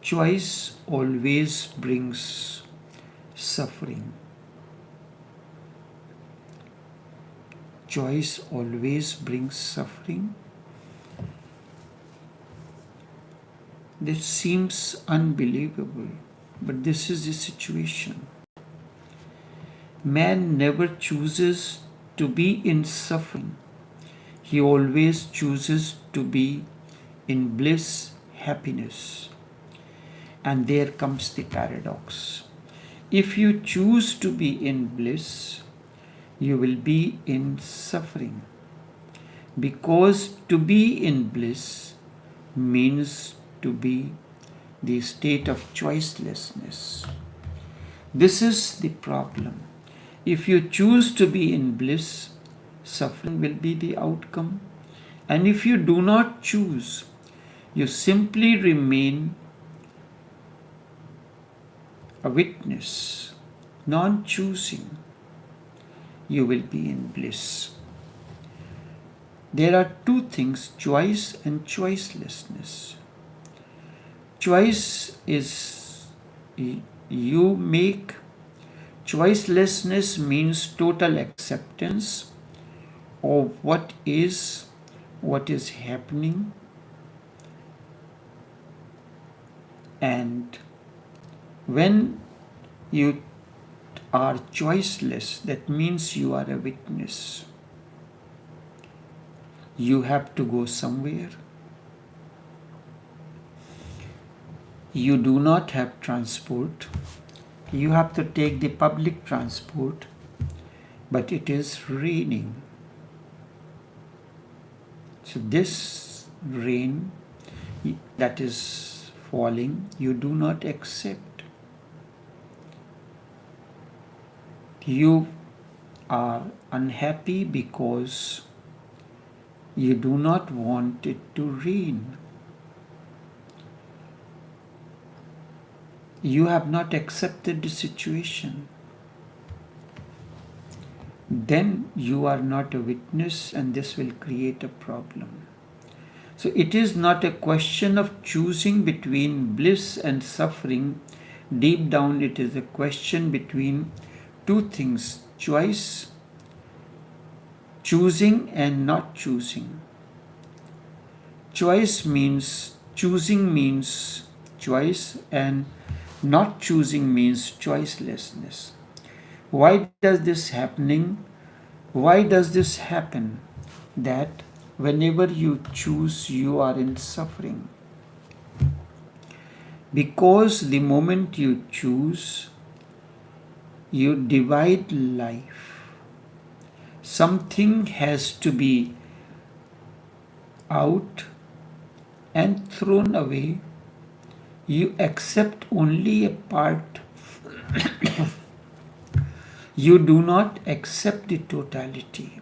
choice always brings suffering. Choice always brings suffering. This seems unbelievable, but this is the situation. Man never chooses to be in suffering. He always chooses to be in bliss, happiness. And there comes the paradox. If you choose to be in bliss, you will be in suffering. Because to be in bliss means to be the state of choicelessness. This is the problem. If you choose to be in bliss, suffering will be the outcome. And if you do not choose, you simply remain a witness, non-choosing. You will be in bliss. There are two things, choice and choicelessness. Choice is you make. Choicelessness means total acceptance of what is happening, and when you are choiceless, that means you are a witness. You have to go somewhere. You do not have transport. You have to take the public transport, but it is raining. So this rain that is falling, you do not accept. You are unhappy because you do not want it to rain. You have not accepted the situation. Then you are not a witness, and this will create a problem. So it is not a question of choosing between bliss and suffering. Deep down it is a question between two things, choice, choosing and not choosing. Choosing means choice, and not choosing means choicelessness. Why does this happen? That whenever you choose, you are in suffering? Because the moment you choose, you divide life. Something has to be out and thrown away. You accept only a part. You do not accept the totality.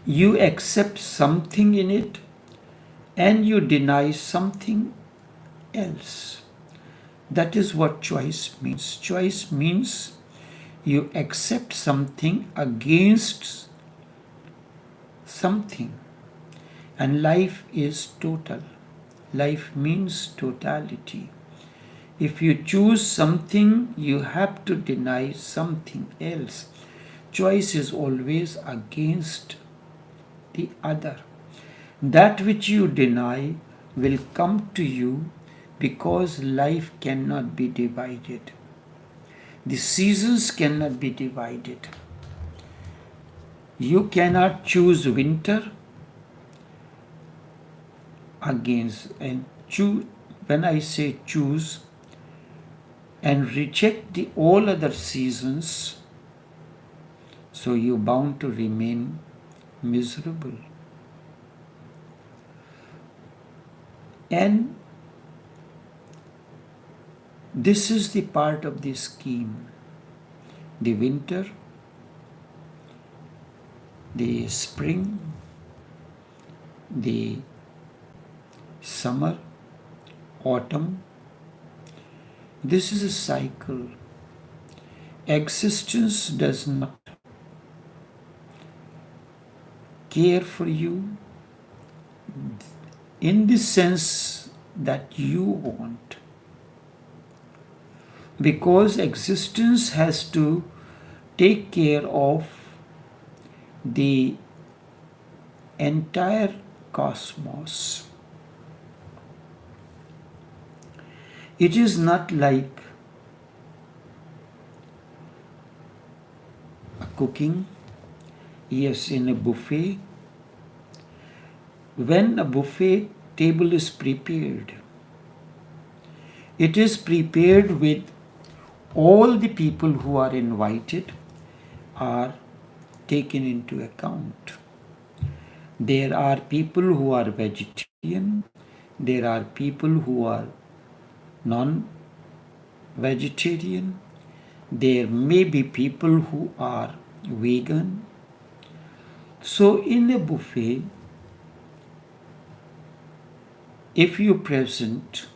You accept something in it and you deny something else. That is what choice means. Choice means you accept something against something. And life is total. Life means totality. If you choose something, you have to deny something else. Choice is always against the other. That which you deny will come to you because life cannot be divided. The seasons cannot be divided. You cannot choose winter against and choose. When I say choose and reject all other seasons, so you're bound to remain miserable. And this is the part of the scheme. The winter, the spring, the summer, autumn. This is a cycle. Existence does not care for you in the sense that you want. Because existence has to take care of the entire cosmos. It is not like a cooking. Yes, in a buffet, when a buffet table is prepared, it is prepared with all the people who are invited are taken into account. There are people who are vegetarian, there are people who are non-vegetarian, there may be people who are vegan. So in a buffet, if you present,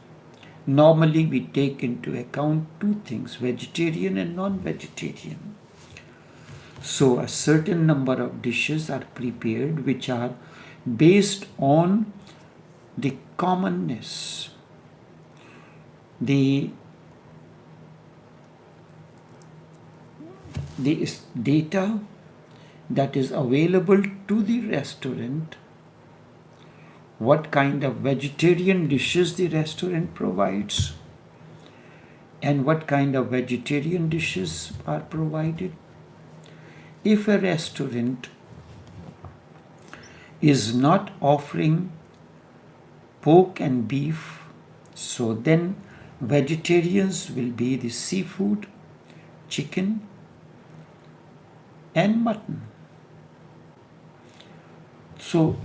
normally we take into account two things, vegetarian and non-vegetarian. So a certain number of dishes are prepared which are based on the commonness, the data that is available to the restaurant, what kind of vegetarian dishes the restaurant provides, and what kind of vegetarian dishes are provided. If a restaurant is not offering pork and beef, so then vegetarians will be the seafood, chicken, and mutton. So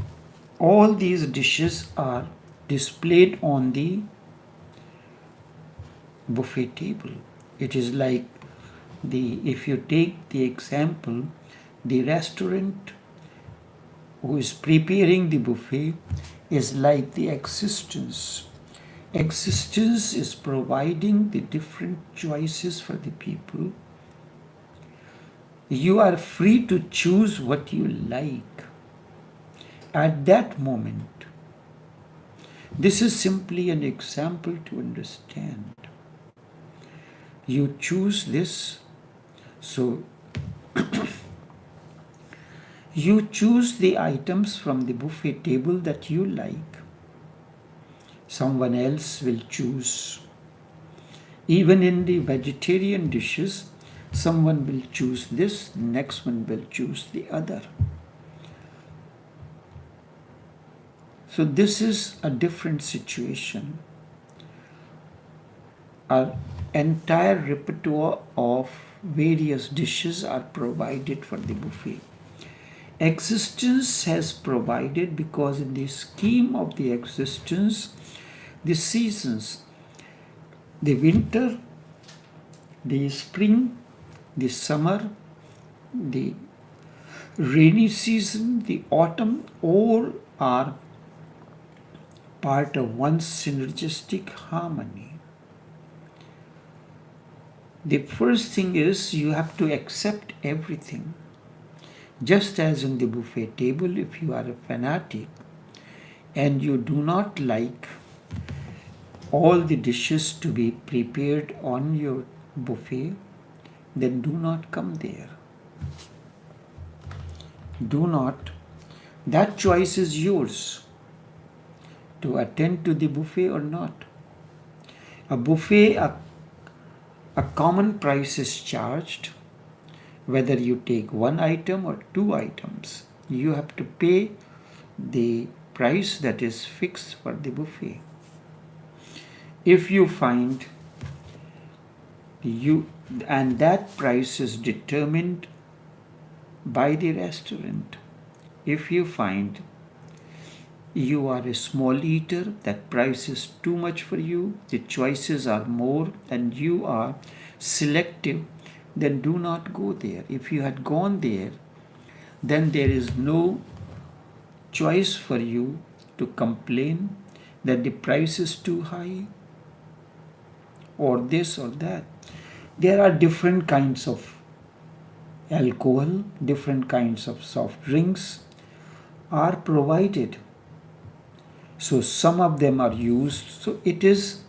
all these dishes are displayed on the buffet table. It is like if you take the example, the restaurant who is preparing the buffet is like the existence. Existence is providing the different choices for the people. You are free to choose what you like at that moment. This is simply an example to understand. You choose this, so you choose the items from the buffet table that you like. Someone else will choose. Even in the vegetarian dishes, someone will choose this, next one will choose the other. So this is a different situation. Our entire repertoire of various dishes are provided for the buffet. Existence has provided because in the scheme of the existence, the seasons, the winter, the spring, the summer, the rainy season, the autumn, all are part of one synergistic harmony. The first thing is you have to accept everything. Just as in the buffet table, if you are a fanatic and you do not like all the dishes to be prepared on your buffet, then do not come there. Do not. That choice is yours to attend to the buffet or not. A buffet, a common price is charged. Whether you take one item or two items, you have to pay the price that is fixed for the buffet. If you find and that price is determined by the restaurant. If you find you are a small eater, that price is too much for you, the choices are more and you are selective, then do not go there. If you had gone there, then there is no choice for you to complain that the price is too high or this or that. There are different kinds of alcohol, different kinds of soft drinks are provided. So some of them are used. So it is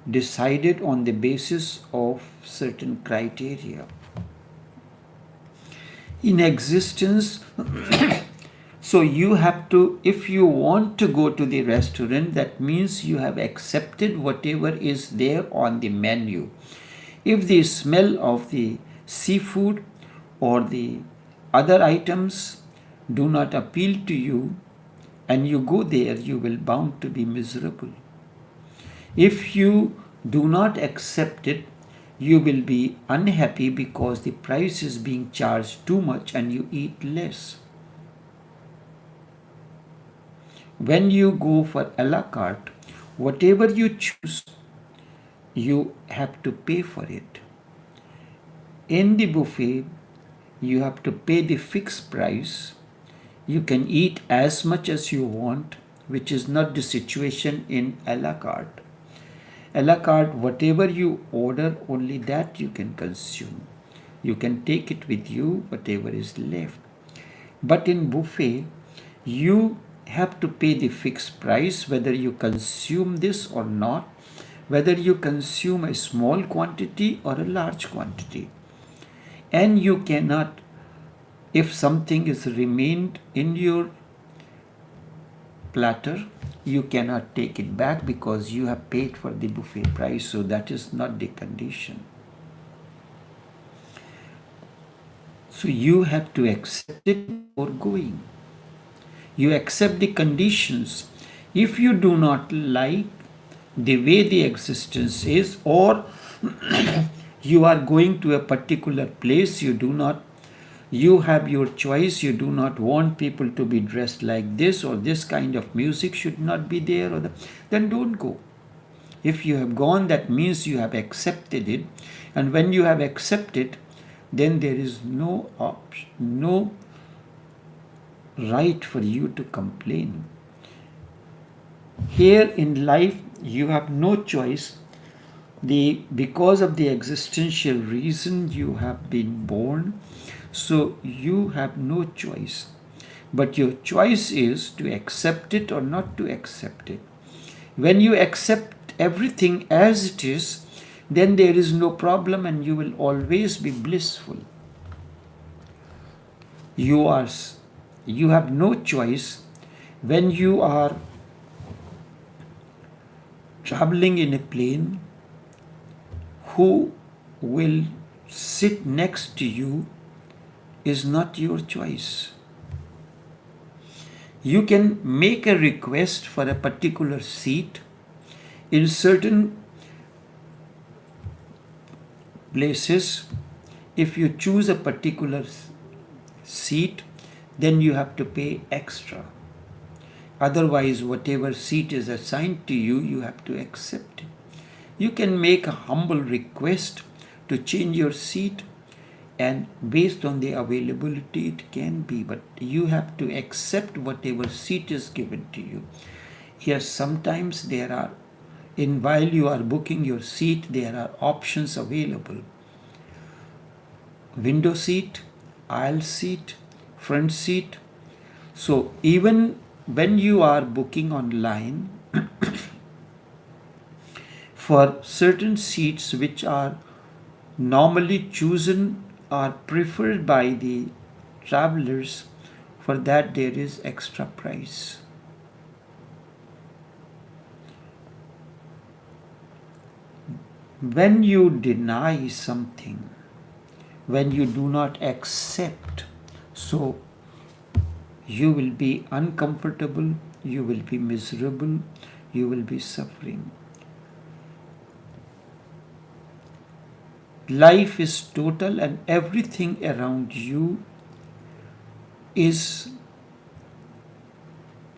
decided on the basis of certain criteria. In existence, so you have to, if you want to go to the restaurant, that means you have accepted whatever is there on the menu. If the smell of the seafood or the other items do not appeal to you and you go there, you will bound to be miserable. If you do not accept it, you will be unhappy because the price is being charged too much and you eat less. When you go for a la carte, whatever you choose, you have to pay for it. In the buffet, you have to pay the fixed price. You can eat as much as you want, which is not the situation in a la carte. A la carte, whatever you order, only that you can consume. You can take it with you, whatever is left. But in buffet, you have to pay the fixed price whether you consume this or not, whether you consume a small quantity or a large quantity. And you cannot, if something is remained in your platter, you cannot take it back because you have paid for the buffet price. So that is not the condition. So you have to accept it before going. You accept the conditions. If you do not like the way the existence is, or you are going to a particular place, you have your choice, you do not want people to be dressed like this, or this kind of music should not be there, then don't go. If you have gone, that means you have accepted it, and when you have accepted, then there is no option, no right for you to complain. Here in life, you have no choice. Because of the existential reason you have been born, so you have no choice. But your choice is to accept it or not to accept it. When you accept everything as it is, then there is no problem and you will always be blissful. You have no choice. When you are traveling in a plane, who will sit next to you is not your choice. You can make a request for a particular seat. In certain places, if you choose a particular seat, then you have to pay extra. Otherwise, whatever seat is assigned to you, you have to accept it. You can make a humble request to change your seat, and based on the availability it can be, but you have to accept whatever seat is given to you. Yes, sometimes while you are booking your seat, there are options available. Window seat, aisle seat, front seat. So even when you are booking online, for certain seats which are normally chosen or preferred by the travelers, for that there is extra price. When you deny something, when you do not accept, so you will be uncomfortable, you will be miserable, you will be suffering. Life is total and everything around you is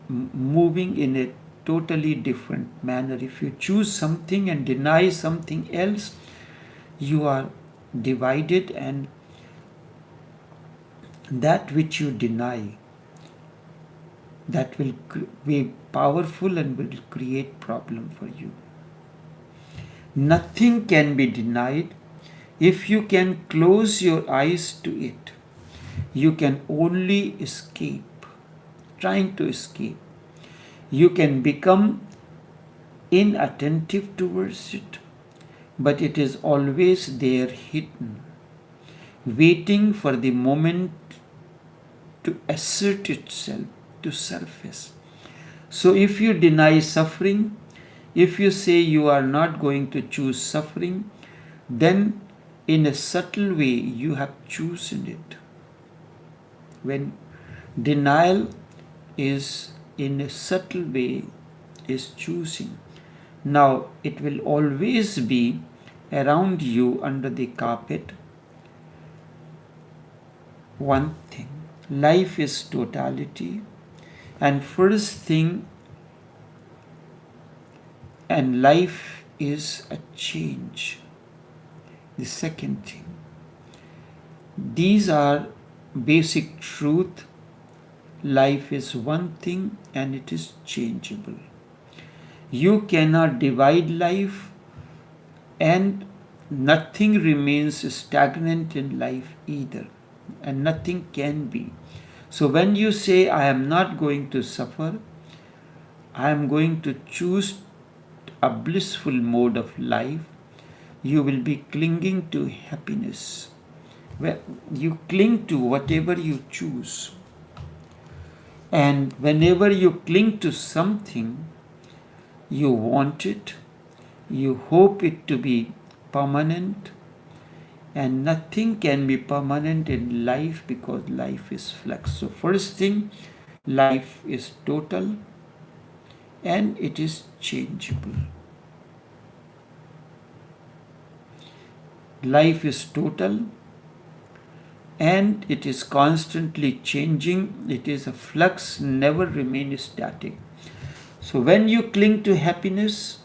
moving in a totally different manner. If you choose something and deny something else, you are divided, and that which you deny, that will be powerful and will create problem for you. Nothing can be denied. If you can close your eyes to it, you can only escape, trying to escape. You can become inattentive towards it, but it is always there hidden, waiting for the moment to assert itself, to surface. So if you deny suffering, if you say you are not going to choose suffering, then in a subtle way you have chosen it. When denial is in a subtle way is choosing. Now it will always be around you under the carpet. One thing, life is totality, and first thing, and life is a change. The second thing, these are basic truth. Life is one thing and it is changeable. You cannot divide life, and nothing remains stagnant in life either, and nothing can be. So when you say, I am not going to suffer, I am going to choose a blissful mode of life, you will be clinging to happiness. Well, you cling to whatever you choose. And whenever you cling to something, you want it, you hope it to be permanent, and nothing can be permanent in life because life is flux. So first thing, life is total and it is changeable. Life is total and it is constantly changing. It is a flux, never remain static. So when you cling to happiness,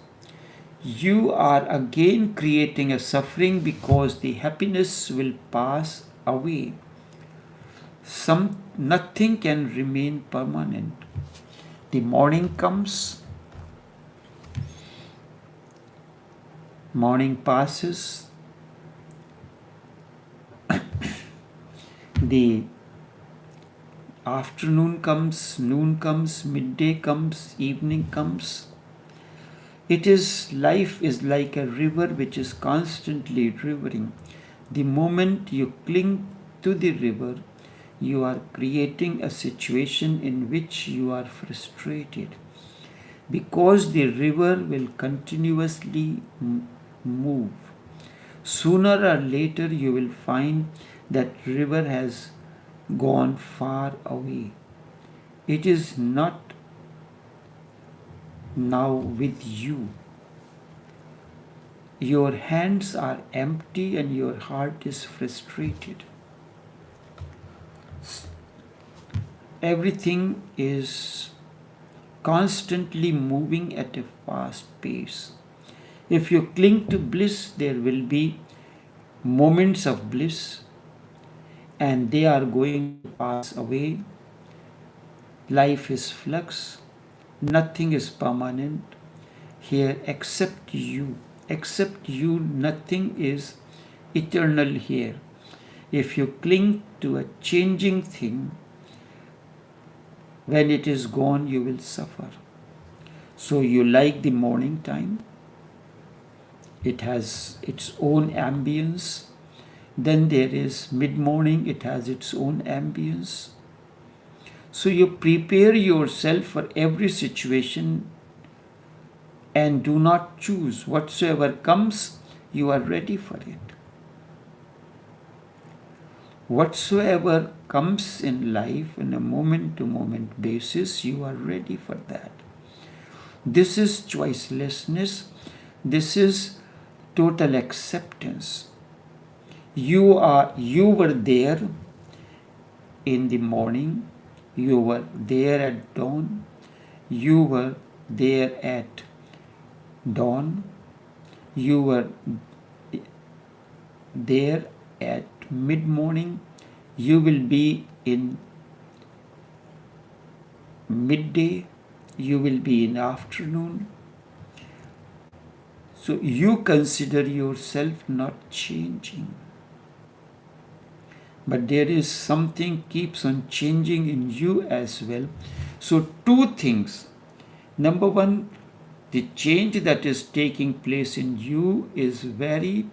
you are again creating a suffering because the happiness will pass away. Nothing can remain permanent. The morning comes, morning passes, the afternoon comes, noon comes, midday comes, evening comes. Life is like a river which is constantly rivering. The moment you cling to the river, you are creating a situation in which you are frustrated because the river will continuously move. Sooner or later you will find that river has gone far away. It is not now with you. Your hands are empty and your heart is frustrated. Everything is constantly moving at a fast pace. If you cling to bliss, there will be moments of bliss and they are going to pass away. Life is flux. Nothing is permanent here except you. Except you, nothing is eternal here. If you cling to a changing thing, when it is gone, you will suffer. So you like the morning time. It has its own ambience. Then there is mid-morning, it has its own ambience. So you prepare yourself for every situation and do not choose. Whatsoever comes, you are ready for it. Whatsoever comes in life on a moment-to-moment basis, you are ready for that. This is choicelessness. This is total acceptance. You were there in the morning, you were there at dawn, you were there at dawn, you were there at mid-morning, you will be in midday, you will be in afternoon. So you consider yourself not changing. But there is something keeps on changing in you as well. So two things. Number one, the change that is taking place in you is very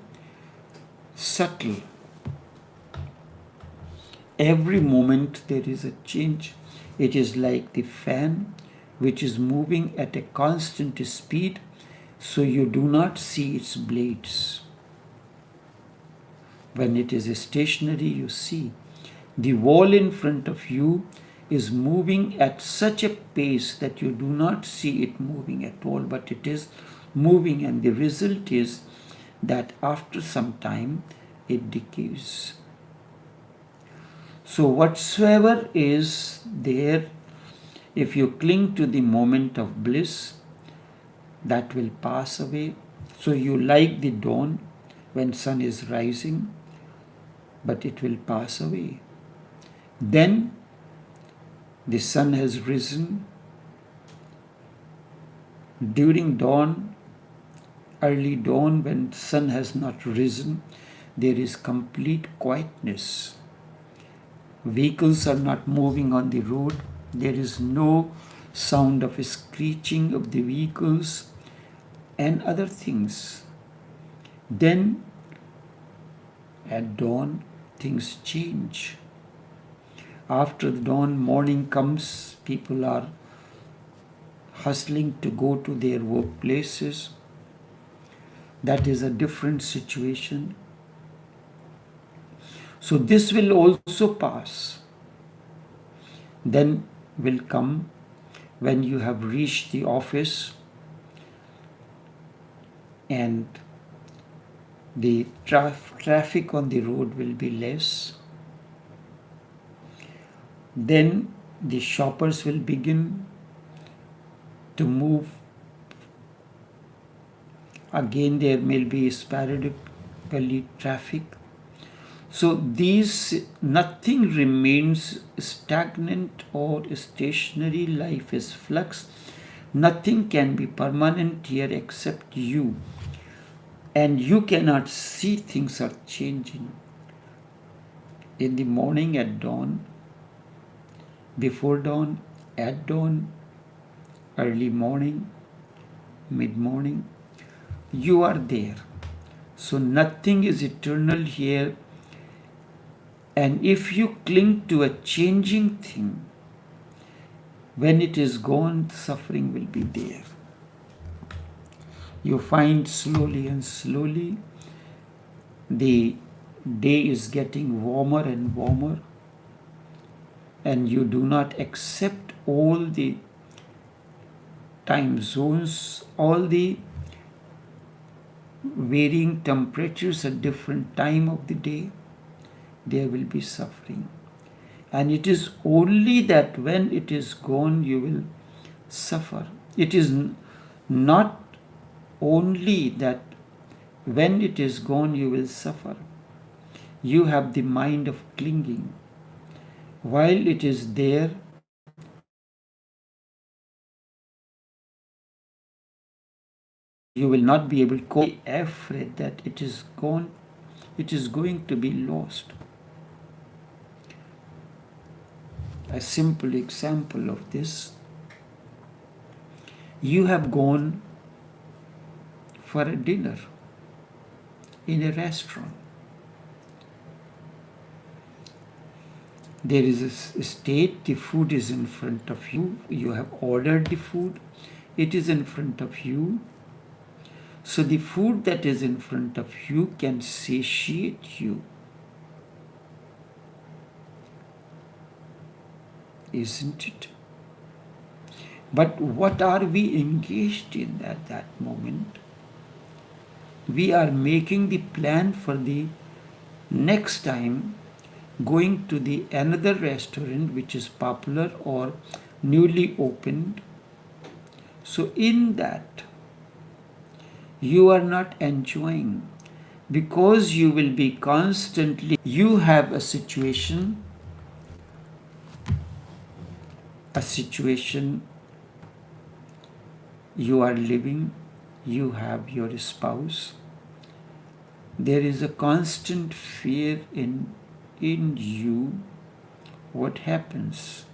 subtle. Every moment there is a change. It is like the fan which is moving at a constant speed, so you do not see its blades. When it is stationary, you see. The wall in front of you is moving at such a pace that you do not see it moving at all, but it is moving, and the result is that after some time it decays. So whatsoever is there, if you cling to the moment of bliss, that will pass away. So you like the dawn when sun is rising, but it will pass away. Then the sun has risen. During dawn, early dawn, when sun has not risen, there is complete quietness. Vehicles are not moving on the road. There is no sound of screeching of the vehicles and other things. Then at dawn, things change. After the dawn, morning comes, people are hustling to go to their workplaces. That is a different situation. So this will also pass. Then will come when you have reached the office and the traffic on the road will be less. Then the shoppers will begin to move. Again, there may be sporadically traffic. So nothing remains stagnant or stationary. Life is flux. Nothing can be permanent here except you. And you cannot see things are changing. In the morning, at dawn, before dawn, at dawn, early morning, mid-morning, you are there. So nothing is eternal here. And if you cling to a changing thing, when it is gone, suffering will be there. You find slowly and slowly the day is getting warmer and warmer, and you do not accept all the time zones, all the varying temperatures at different time of the day. There will be suffering. And it is only that when it is gone, you will suffer. It is not only that when it is gone, you will suffer. You have the mind of clinging. While it is there, you will not be able to be afraid that it is gone, it is going to be lost. A simple example of this: you have gone for a dinner in a restaurant. There is a state, the food is in front of you, you have ordered the food, it is in front of you. So the food that is in front of you can satiate you. Isn't it? But what are we engaged in at that moment? We are making the plan for the next time, going to the another restaurant which is popular or newly opened. So in that, you are not enjoying, because you will be constantly, you have a situation you are living, you have your spouse. There is a constant fear in you. What happens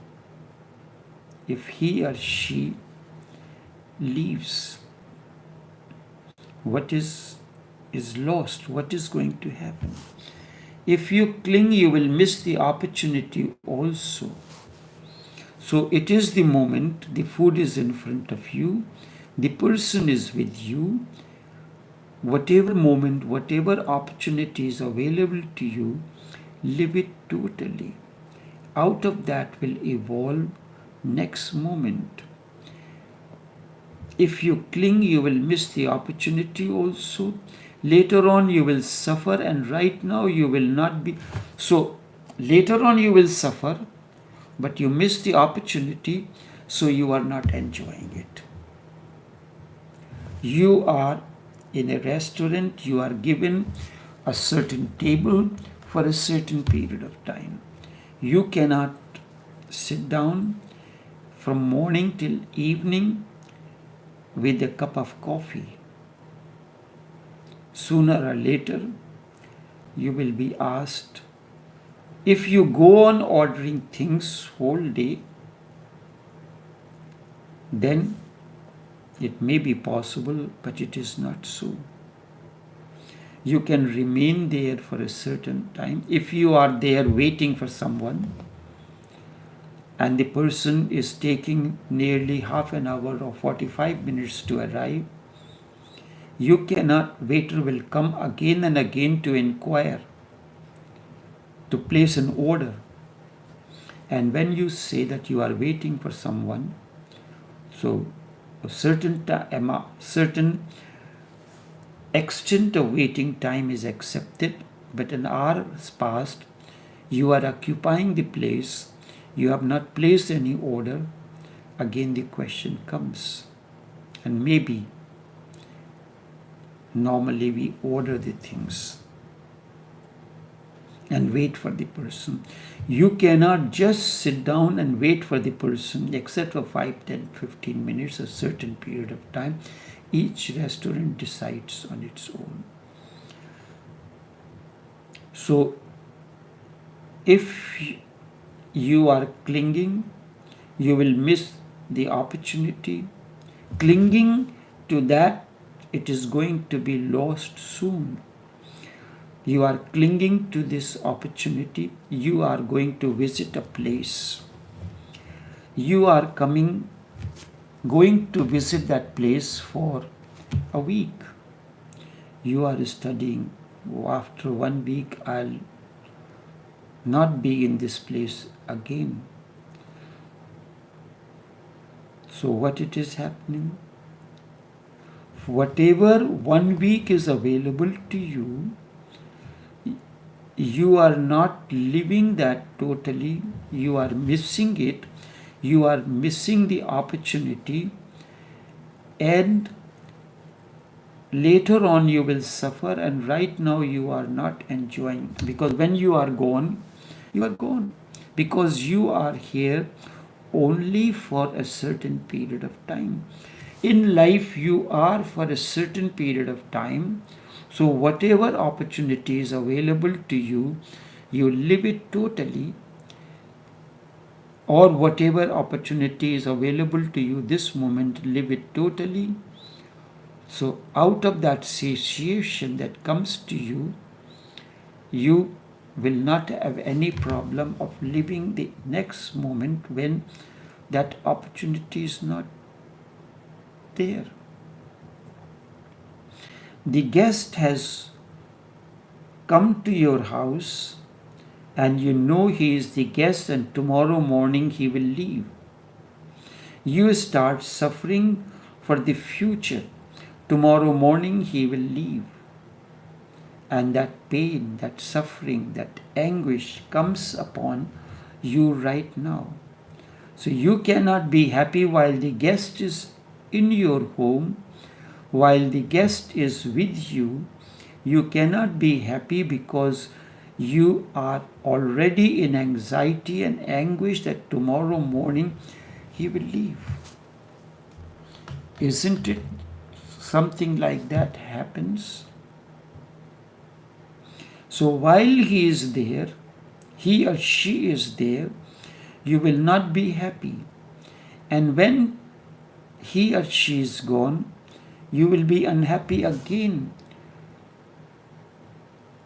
if he or she leaves, what is lost, what is going to happen? If you cling, you will miss the opportunity also. So it is the moment, the food is in front of you, the person is with you, whatever moment, whatever opportunity is available to you, live it totally. Out of that will evolve next moment. If you cling, you will miss the opportunity also. Later on, you will suffer, and right now, you will not be. So, later on, you will suffer, but you miss the opportunity, so you are not enjoying it. You are in a restaurant, you are given a certain table for a certain period of time. You cannot sit down from morning till evening with a cup of coffee. Sooner or later, you will be asked. If you go on ordering things whole day, then it may be possible, but it is not so. You can remain there for a certain time. If you are there waiting for someone, and the person is taking nearly half an hour or 45 minutes to arrive, you cannot, waiter will come again and again to inquire, to place an order. And when you say that you are waiting for someone, so a certain extent of waiting time is accepted, but an hour has passed, you are occupying the place, you have not placed any order, again the question comes. And maybe normally we order the things and wait for the person. You cannot just sit down and wait for the person, except for 5, 10, 15 minutes, a certain period of time. Each restaurant decides on its own. So, if you are clinging, you will miss the opportunity. Clinging to that, it is going to be lost soon. You are clinging to this opportunity. You are going to visit a place. You are going to visit that place for a week. You are studying. After 1 week, I'll not be in this place again. So what it is happening? Whatever 1 week is available to you, you are not living that totally. You are missing it. You are missing the opportunity, and later on you will suffer, and right now you are not enjoying, because when you are gone, because you are here only for a certain period of time. In life, you are for a certain period of time. So whatever opportunity is available to you, you live it totally. Or whatever opportunity is available to you this moment, live it totally. So out of that satiation that comes to you, you will not have any problem of living the next moment when that opportunity is not there. The guest has come to your house, and you know he is the guest, and tomorrow morning he will leave. You start suffering for the future. Tomorrow morning he will leave. And that pain, that suffering, that anguish comes upon you right now. So you cannot be happy while the guest is in your home, while the guest is with you. You cannot be happy because you are already in anxiety and anguish that tomorrow morning he will leave. Isn't it something like that happens? So while he is there, he or she is there, you will not be happy. And when he or she is gone, you will be unhappy again.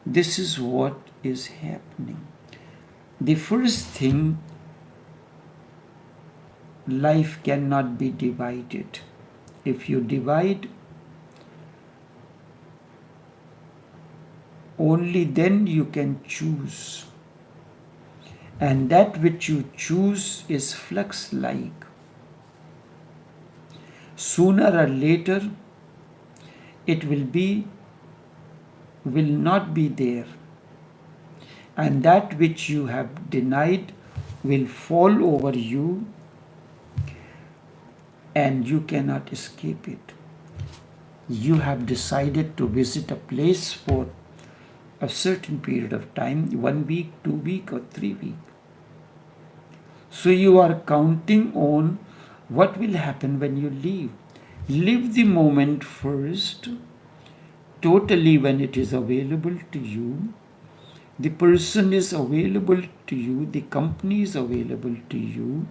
This is what is happening. The first thing, life cannot be divided. If you divide, only then you can choose. And that which you choose is flux-like. Sooner or later, it will not be there. And that which you have denied will fall over you, and you cannot escape it. You have decided to visit a place for a certain period of time, 1 week, 2 weeks, or 3 weeks. So you are counting on what will happen when you leave. Live the moment first, totally when it is available to you. The person is available to you, the company is available to you.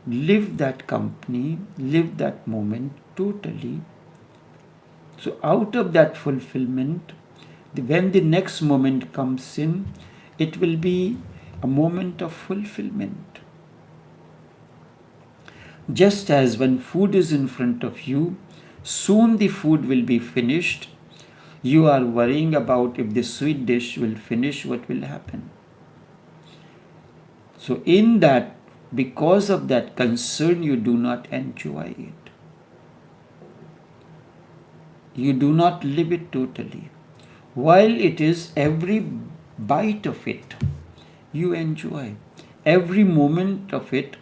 Live that company, live that moment totally. So out of that fulfillment, when the next moment comes in, it will be a moment of fulfillment. Just as when food is in front of you, soon the food will be finished. You are worrying about if the sweet dish will finish, what will happen. So in that, because of that concern, you do not enjoy it. You do not live it totally. While it is, every bite of it, you enjoy. Every moment of it,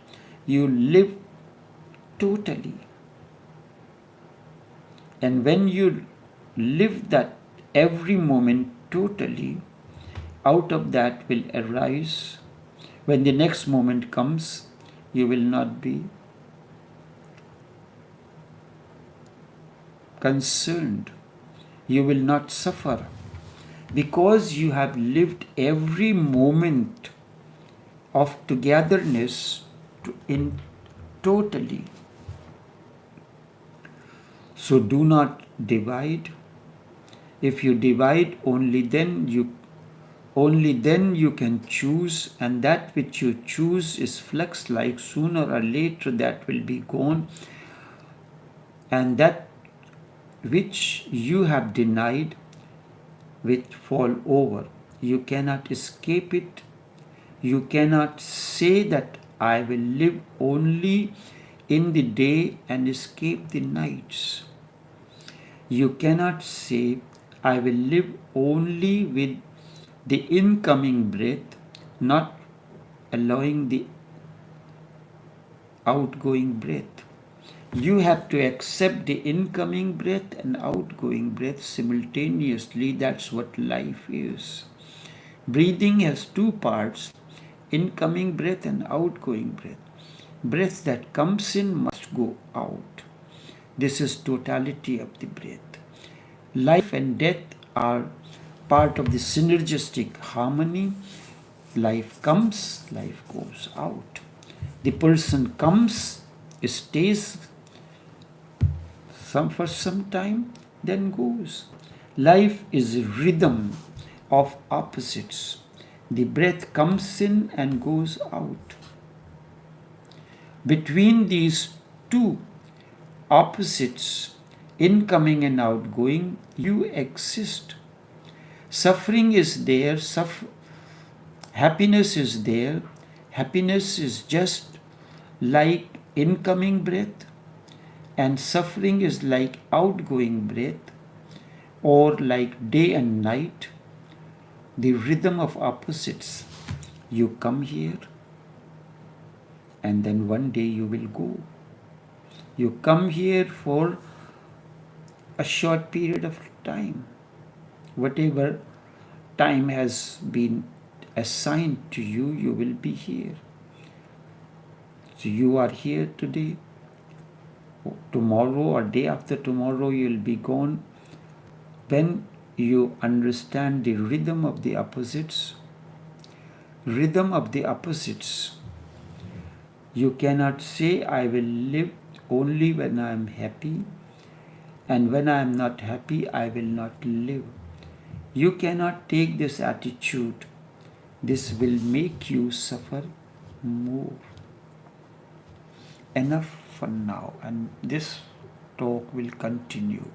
you live totally. And when you live that every moment totally, out of that will arise, when the next moment comes, you will not be concerned. You will not suffer, because you have lived every moment of togetherness in totally. So do not divide. If you divide, only then you can choose, and that which you choose is flux-like. Sooner or later that will be gone, and that which you have denied will fall over. You cannot escape it. You cannot say that I will live only in the day and escape the nights. You cannot say I will live only with the incoming breath, not allowing the outgoing breath. You have to accept the incoming breath and outgoing breath simultaneously. That's what life is. Breathing has two parts, incoming breath and outgoing breath. Breath that comes in must go out. This is totality of the breath. Life and death are part of the synergistic harmony. Life comes, life goes out. The person comes, stays for some time, then goes. Life is a rhythm of opposites. The breath comes in and goes out. Between these two opposites, incoming and outgoing, you exist. Suffering is there, happiness is there. Happiness is just like incoming breath, and suffering is like outgoing breath, or like day and night, the rhythm of opposites. You come here, and then one day you will go. You come here for a short period of time. Whatever time has been assigned to you, you will be here. So you are here today. Tomorrow or day after tomorrow you will be gone. When you understand the rhythm of the opposites, you cannot say I will live only when I am happy, and when I am not happy, I will not live. You cannot take this attitude. This will make you suffer more. Enough for now, and this talk will continue.